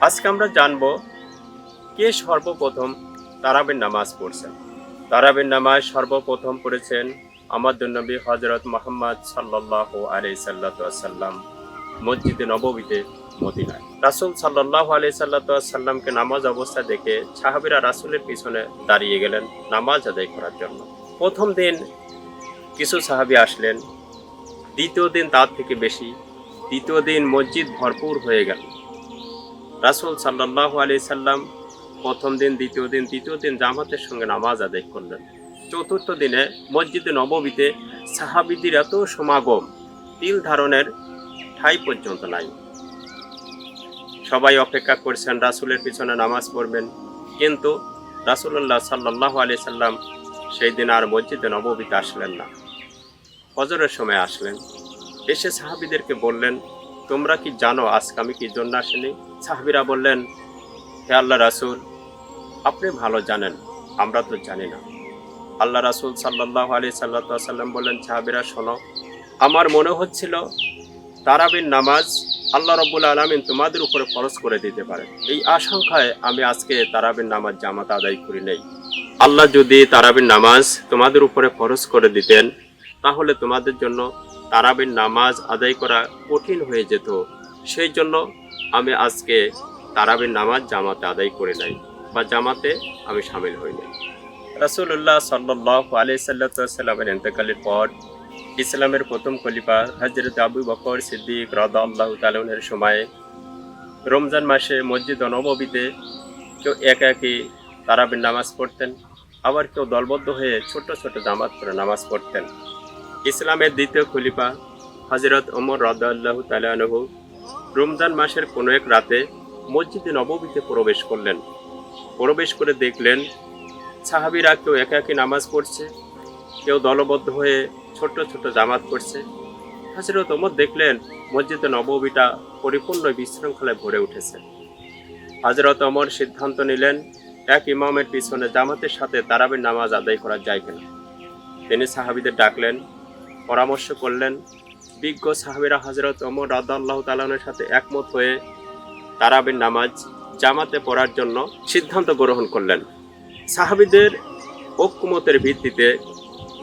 আজকে আমরা জানব কে সর্বপ্রথম তারাবির নামাজ পড়ছেন। তারাবির নামাজ সর্বপ্রথম পড়েছেন আমাদের নবী হযরত মুহাম্মদ সাল্লাল্লাহু আলাইহি সাল্লাম মসজিদে নববীতে মদিনায়। রাসূল সাল্লাল্লাহু আলাইহি সাল্লামকে নামাজ অবস্থা দেখে সাহাবীরা রাসূলের পিছনে দাঁড়িয়ে গেলেন নামাজ আদায় করার জন্য। প্রথম দিন কিছু সাহাবী আসলেন, দ্বিতীয় দিন তার থেকে বেশি, তৃতীয় দিন মসজিদ ভরপুর হয়ে গেল। রাসূল সাল্লাল্লাহু আলাইহি সাল্লাম প্রথম দিন, দ্বিতীয় দিন, তৃতীয় দিন জামাতের সঙ্গে নামাজ আদায় করলেন। চতুর্থ দিনে মসজিদে নববীতে সাহাবীদের এত সমাগম, তিল ধারণের ঠাঁই পর্যন্ত নাই। সবাই অপেক্ষা করছেন রাসূলের পিছনে নামাজ পড়বেন, কিন্তু রাসূলুল্লাহ সাল্লাল্লাহু আলাইহি সাল্লাম সেই দিন আর মসজিদে নববীতে আসলেন না। ফজরের সময় আসলেন, এসে সাহাবীদেরকে বললেন, তোমরা কি জানো আজকে আমি কি জন্য আসিনি? সাহাবীরা বললেন, হে আল্লাহ রাসূল, আপনি ভালো জানেন, আমরা তো জানি না। আল্লাহ রাসূল সাল্লাল্লাহু আলাইহি সাল্লাম বললেন, সাহাবীরা শোনো, আমার মনে হচ্ছিল তারাবির নামাজ আল্লাহ রাব্বুল আলামিন তোমাদের উপরে ফরজ করে দিতে পারেন। এই আশঙ্কায় আমি আজকে তারাবির নামাজ জামাত আদায় করি নাই। আল্লাহ যদি তারাবির নামাজ তোমাদের উপরে ফরজ করে দিতেন, তাহলে তোমাদের জন্য তারাবির নামাজ আদায় করা কঠিন হয়ে যেত। সেই জন্য আমি আজকে তারাবির নামাজ জামাতে আদায় করে নাই, বা জামাতে আমি শামিল হই নাই। রাসূলুল্লাহ সাল্লাল্লাহু আলাইহি সাল্লামের ইন্তেকালের পর ইসলামের প্রথম খলিফা হযরত আবু বকর সিদ্দিক রাদিয়াল্লাহু তাআলা এর সময়ে রমজান মাসে মসজিদ নববীতে কেউ একাকী তারাবির নামাজ পড়তেন, আবার কেউ দলবদ্ধ হয়ে ছোট ছোট জামাত করে নামাজ পড়তেন। ইসলামের দ্বিতীয় খলিফা হযরত ওমর রাদিয়াল্লাহু তাআলা আনহু রমজান মাসের কোনো এক রাতে মসজিদে নববীতে প্রবেশ করলেন। প্রবেশ করে দেখলেন সাহাবীরা কেউ একাকী নামাজ পড়ছে, কেউ দলবদ্ধ হয়ে ছোট ছোট জামাত করছে। হযরত ওমর দেখলেন মসজিদে নববীটা পরিপূর্ণ বিশৃঙ্খলায় ভরে উঠেছে। হযরত ওমর সিদ্ধান্ত নিলেন এক ইমামের পিছনে জামাতের সাথে তারাবির নামাজ আদায় করা যায় কিনা। তিনি সাহাবীদের ডাকলেন, পরামর্শ করলেন। বিজ্ঞ সাহাবীরা হযরত ওমর রাদিয়াল্লাহু তাআলার সাথে একমত হয়ে তারাবির নামাজ জামাতে পড়ার জন্য সিদ্ধান্ত গ্রহণ করলেন। সাহাবীদের ঐকমত্যের ভিত্তিতে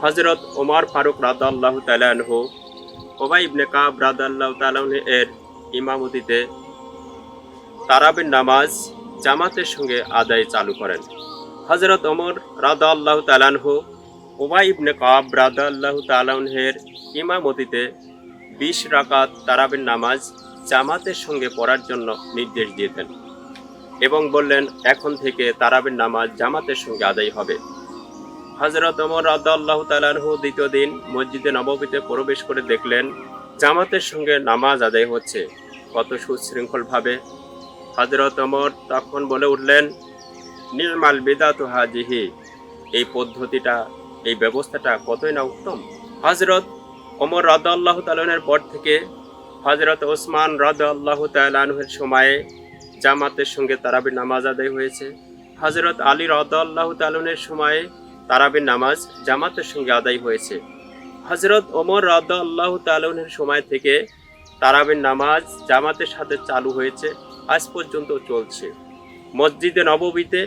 হযরত ওমর ফারুক রাদিয়াল্লাহু তাআলা আনহু উবাই ইবনে কাব রাদিয়াল্লাহু তাআলা এর ইমামতিতে তারাবির নামাজ জামাতের সঙ্গে আদায় চালু করেন। হযরত ওমর রাদিয়াল্লাহু তাআলা আনহু উবাই ইবনে কাব রাদিয়াল্লাহু তাআলা এর ইমামতিতে 20 রাকাত তারাবির নামাজ জামাতের সঙ্গে পড়ার জন্য নির্দেশ দিতেন এবং বললেন, এখন থেকে তারাবির নামাজ জামাতের সঙ্গে আদায় হবে। হযরত ওমর রাদিয়াল্লাহু তাআলা আনহু দ্বিতীয় দিন মসজিদে নববীতে প্রবেশ করে দেখলেন জামাতের সঙ্গে নামাজ আদায় হচ্ছে কত সুশৃঙ্খলভাবে। হযরত ওমর তখন বলে উঠলেন, নি'মাল বিদাতু হাযিহি, এই পদ্ধতিটা, এই ব্যবস্থাটা কতই না উত্তম। হযরত ওমর রাদিয়াল্লাহু তাআলা এর পর থেকে হযরত ওসমান রাদিয়াল্লাহু তাআলা এর সময়ে জামাতের সঙ্গে তারাবির নামাজ আদায় হয়েছে। হযরত আলী রাদিয়াল্লাহু তাআলা এর সময়ে তারাবির নামাজ জামাতের সঙ্গে আদায় হয়েছে। হযরত ওমর রাদিয়াল্লাহু তাআলা এর সময় থেকে তারাবির নামাজ জামাতের সাথে চালু হয়েছে, আজ পর্যন্ত চলছে। মসজিদে নববীতে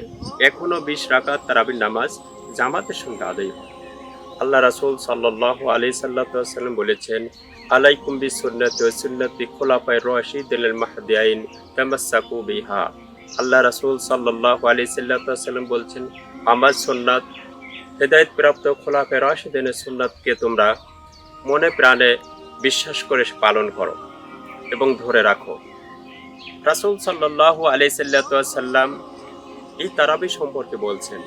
এখনো 20 রাকাত তারাবির নামাজ জামাতের সঙ্গে আদায় হয়। আল্লাহ রাসূল সাল্লাল্লাহু আলাইহি সাল্লাম বলেছেন, আলাইকুম বিসুন্নতি ওয়া সুন্নতি খুলাফায়ে রাশিদিন আল মাহদিয়াইন তামাসসাকু বিহা। আল্লাহ রাসূল সাল্লাল্লাহু আলাইহি সাল্লাম বলছেন, আমার সুন্নাত, হেদায়েত প্রাপ্ত খুলাফায়ে রাশিদিনের সুন্নাতকে তোমরা মনে প্রাণে বিশ্বাস করে পালন করো এবং ধরে রাখো। রাসূল সাল্লাল্লাহু আলাইহি সাল্লাম এই তারাবি সম্পর্কে বলছেন,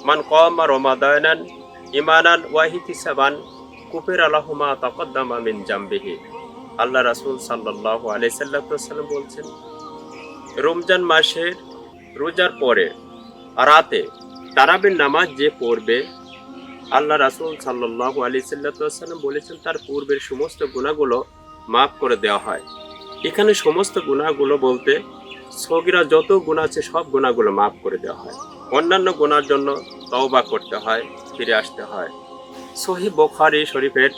মান কামা রমাদানান ঈমানান ওয়া ইহতিসাবান কুফিরা লাহু মা তাকদ্দামা মিন জামবিহি। আল্লাহ রাসূল সাল্লাল্লাহু আলাইহি সাল্লাম বলছেন, রমজান মাসের রোজার পরে রাতে তারাবির নামাজ যে পড়বে, আল্লাহ রাসূল সাল্লাল্লাহু আলাইহি সাল্লাম বলেছেন তার পূর্বের সমস্ত গুনাহগুলো মাফ করে দেওয়া হয়। এখানে সমস্ত গুনাহগুলো বলতে সগীরা যত গুনাহ আছে সব গুনাহগুলো মাফ করে দেওয়া হয়। অন্যান্য গুনার জন্য তওবা করতে হয়, ফিরে আসতে হয়। সহিহ বুখারী শরীফের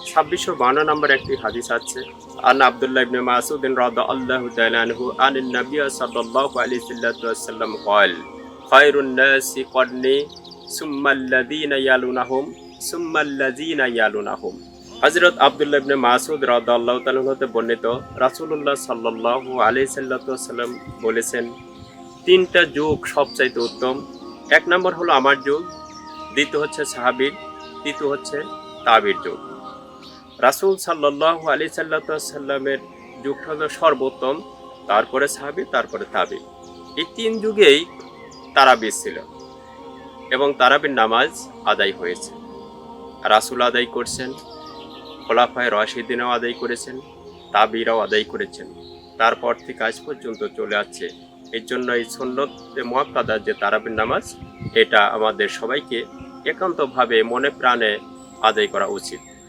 2652 নম্বর একটি হাদিস আছে, আন আব্দুল্লাহ ইবনে মাসউদ রাদিয়াল্লাহু তাআলা আনহু আনিন নবী সাল্লাল্লাহু আলাইহি ওয়াসাল্লাম قال খায়রুন নাসি করনি সুম্মা আল্লাযীনা ইয়ালুনাহুম সুম্মা আল্লাযীনা ইয়ালুনাহুম। হযরত আব্দুল্লাহ ইবনে মাসউদ রাদিয়াল্লাহু তাআলা হতে বর্ণিত, রাসূলুল্লাহ সাল্লাল্লাহু আলাইহি ওয়াসাল্লাম বলেছেন, তিনটা যুগ সবচাইতে উত্তম। এক নম্বর হলো আমার যুগ, দ্বিতীয় হচ্ছে সাহাবীর, তৃতীয় হচ্ছে তাবির যুগ। রাসূল সাল্লাল্লাহু আলাইহি সাল্লামের যুগটা হলো সর্বোত্তম, তারপরে সাহাবী, তারপরে তাবি। এই তিন যুগেই তারাবি ছিল এবং তারাবির নামাজ আদায় হয়েছে। রাসূল আদায় করছেন, খোলাফায়ে রাশিদিনও আদায় করেছেন, তাবিরাও আদায় করেছেন। তারপর থেকে আজ পর্যন্ত চলে আসছে। এর জন্য এই সুন্নতে মুআক্কাদা যে তারাবির নামাজ, এটা আমাদের সবাইকে একান্তভাবে মনে প্রাণে আদায় করা উচিত।